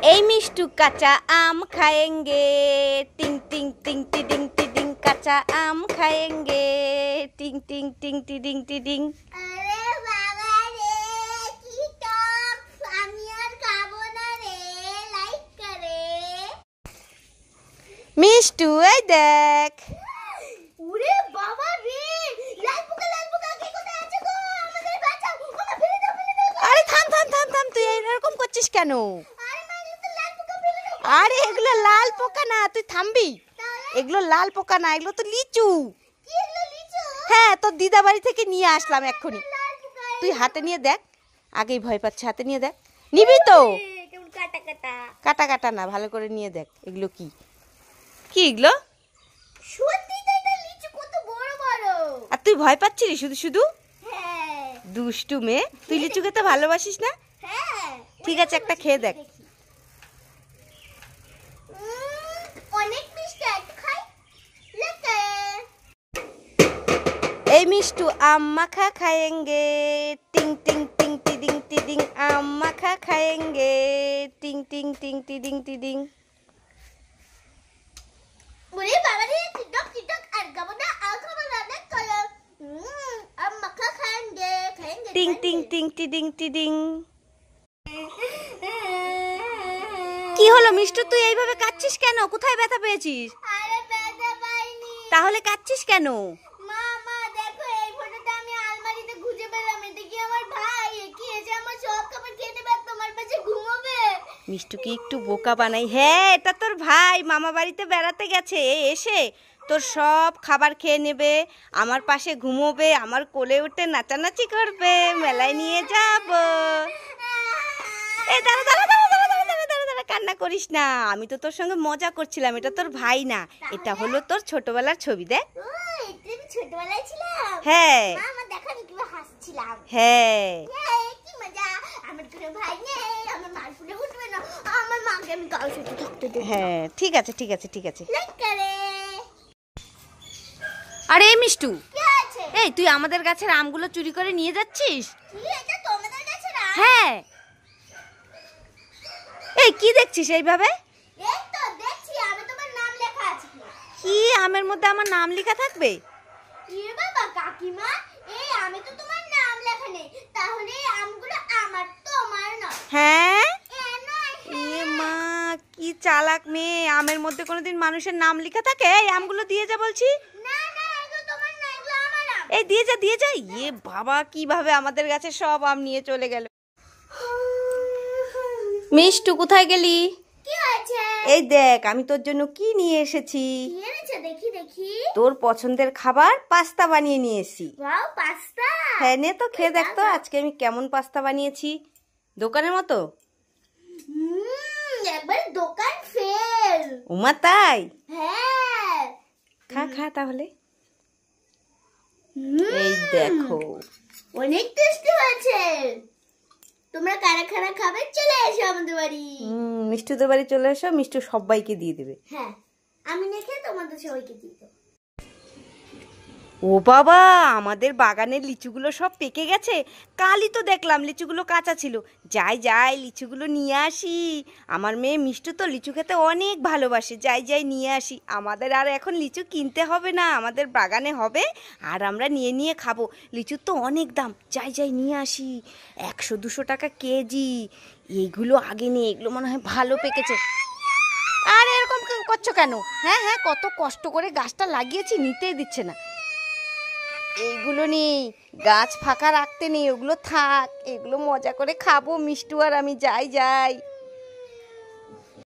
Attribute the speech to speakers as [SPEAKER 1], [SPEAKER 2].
[SPEAKER 1] এই মিষ্টু কাঁচা আম খাएंगे টিং টিং টিং টিডিং টিডিং কাঁচা আম খাएंगे টিং টিং টিং টিডিং টিডিং।
[SPEAKER 2] আরে বাবা রে কি টক, আমি আর খাবো না রে, লাইক করে।
[SPEAKER 1] মিষ্টু এই দেখ।
[SPEAKER 2] ওরে বাবা রে, লাল পোকা কি কোথায় আছে গো? আমাদের বাঁচাও, ওকে ফেলে দাও ফেলে দাও।
[SPEAKER 1] আরে থাম থাম থাম থাম, তুই এরকম করছিস কেন?
[SPEAKER 2] আরে মানে তো লাল পোকা ফেলে দাও।
[SPEAKER 1] আরে এগুলো লাল পোকা না, তুই থামবি। এগুলো লাল পোকা না, এগুলো তো লিচু।
[SPEAKER 2] কি এগুলো লিচু?
[SPEAKER 1] হ্যাঁ, তোর দিদা বাড়ি থেকে নিয়ে আসলাম এক্ষুনি।
[SPEAKER 2] লাল পোকা
[SPEAKER 1] তুই হাতে নিয়ে দেখ, আগেই ভয় পাচ্ছে, হাতে নিয়ে দেখ। নিবি তো?
[SPEAKER 2] কেমন কাটা কাটা।
[SPEAKER 1] কাটা কাটা না, ভালো করে নিয়ে দেখ এগুলো কি কি এগুলো।
[SPEAKER 2] সত্যি তো এটা লিচু, কত বড় বড়।
[SPEAKER 1] আর তুই ভয় পাচ্ছিলি শুধু শুধু?
[SPEAKER 2] হ্যাঁ
[SPEAKER 1] দুষ্টু মেয়ে, তুই লিচু খেতে ভালোবাসিস না?
[SPEAKER 2] হ্যাঁ
[SPEAKER 1] ঠিক আছে, একটা খেয়ে দেখ।
[SPEAKER 2] অনেক মিষ্টি, একটু খাই। লেকে
[SPEAKER 1] এই মিষ্টু আম মাখা খাएंगे টিং টিং টিং টিডিং টিডিং আম মাখা খাएंगे টিং টিং টিং টিডিং টিডিং।
[SPEAKER 2] ওরে বাবা রে, টিকটক টিকটক আর গাবো না, আর খাবো না, দেখ করো। আম মাখা খাएंगे
[SPEAKER 1] টিং টিং টিং টিডিং টিডিং। কি হলো মিষ্টু, তুই এইভাবে কাঁদছিস কেন? কোথায় ব্যথা পেয়েছিস?
[SPEAKER 2] আরে ব্যথা পাইনি।
[SPEAKER 1] তাহলে কাঁদছিস কেন?
[SPEAKER 2] মা মা দেখো, এই ফটোটা আমি আলমারিতে খুঁজে পেলাম। এটা কি আমার ভাই? কি এসে আমার সব খাবার খেয়ে নেবে আর তোমার পাশে ঘুমোবে?
[SPEAKER 1] মিষ্টুকে একটু বোকা বানাই। হ্যাঁ, এটা তোর ভাই মামা বাড়িতে বেড়াতে গেছে, এসে তোর সব খাবার খেয়ে নেবে, আমার পাশে ঘুমোবে, আমার কোলে উঠে নাচানাচি করবে, মেলায় নিয়ে যাব। এ দাঁড়া দাঁড়া দাঁড়া দাঁড়া দাঁড়া দাঁড়া দাঁড়া দাঁড়া, কান্না করিস না, আমি তো তোর সঙ্গে মজা করছিলাম। এটা তোর ভাই না, এটা হলো তোর ছোটবেলার ছবি। দেখ।
[SPEAKER 2] ও, এটা আমি ছোটবেলায় ছিলাম।
[SPEAKER 1] হ্যাঁ
[SPEAKER 2] মা আমার দেখো আমি কিভাবে হাসছিলাম।
[SPEAKER 1] হ্যাঁ।
[SPEAKER 2] কি মজা, আমার কোনো ভাই নেই, আমার মার ফুলে উঠবে না, আমার মাকে আমি কারোর সাথে থাকতে দেব।
[SPEAKER 1] হ্যাঁ ঠিক আছে ঠিক আছে ঠিক আছে।
[SPEAKER 2] লাইক করে।
[SPEAKER 1] আরে এই মিষ্টু,
[SPEAKER 2] কি আছে?
[SPEAKER 1] এই তুই আমাদের গাছের আমগুলো চুরি করে নিয়ে যাচ্ছিস?
[SPEAKER 2] কি এটা তোমাদের কাছে না?
[SPEAKER 1] হ্যাঁ। এই কি দেখছিস এইভাবে?
[SPEAKER 2] এই তো দেখছি, আমি তোমার নাম লেখা আছে কি?
[SPEAKER 1] কি আমের মধ্যে আমার নাম লেখা থাকবে?
[SPEAKER 2] এ বাবা কাকিমা, এই আমি তো তোমার নাম লেখা নেই, তাহলে এই আমগুলো আমার, তোমার না।
[SPEAKER 1] হ্যাঁ।
[SPEAKER 2] এ নয়।
[SPEAKER 1] এ মা, কি চালাক মেয়ে, আমের মধ্যে কোনোদিন মানুষের নাম লেখা থাকে? এই আমগুলো দিয়ে যা বলছি।
[SPEAKER 2] না না, এগুলো তোমার না, এগুলো আমার আম।
[SPEAKER 1] এই দিয়ে যা দিয়ে যা। এ বাবা, কিভাবে আমাদের গাছে সব আম নিয়ে চলে গেল। মিষ্টু কোথায় গেলি?
[SPEAKER 2] কি আছে?
[SPEAKER 1] এই দেখ, আমি তোর জন্য কি নিয়ে এসেছি।
[SPEAKER 2] কি এনেছে দেখি দেখি।
[SPEAKER 1] তোর পছন্দের খাবার পাস্তা বানিয়ে নিয়ে এসেছি।
[SPEAKER 2] Wow, pasta.
[SPEAKER 1] হ্যাঁ, নে তো খেয়ে দেখ তো আজকে আমি কেমন পাস্তা বানিয়েছি। দোকানের মতো?
[SPEAKER 2] একবার দোকান ফেল।
[SPEAKER 1] উমা তাই?
[SPEAKER 2] হ্যাঁ।
[SPEAKER 1] খা খা তাহলে। এই দেখো,
[SPEAKER 2] অনেক টেস্টি হয়েছে। তোমরা কারা কারা খাবে চলে এসো আমাদের বাড়ি।
[SPEAKER 1] মিষ্টুদের বাড়ি চলে এসো, মিষ্টু সবাইকে দিয়ে দেবে।
[SPEAKER 2] হ্যাঁ, আমি দেখে তোমাদের সবাইকে দিয়ে দেবো।
[SPEAKER 1] ও বাবা, আমাদের বাগানের লিচুগুলো সব পেকে গেছে। কালই তো দেখলাম লিচুগুলো কাঁচা ছিল। যাই যাই লিচুগুলো নিয়ে আসি। আমার মেয়ে মিষ্টু তো লিচু খেতে অনেক ভালোবাসে। যাই যাই নিয়ে আসি। আমাদের আর এখন লিচু কিনতে হবে না, আমাদের বাগানে হবে আর আমরা নিয়ে নিয়ে খাবো। লিচুর তো অনেক দাম, যাই যাই নিয়ে আসি। 100-200 টাকা কেজি। এইগুলো আগে নেই, এগুলো মনে হয় ভালো পেকেছে। আর এরকম করছো কেন? হ্যাঁ হ্যাঁ, কত কষ্ট করে গাছটা লাগিয়েছি, নিতেই দিচ্ছে না। এইগুলো নেই, গাছ ফাঁকা রাখতে নেই, ওগুলো থাক, এগুলো মজা করে খাবো মিষ্টু আর আমি। যাই যাই।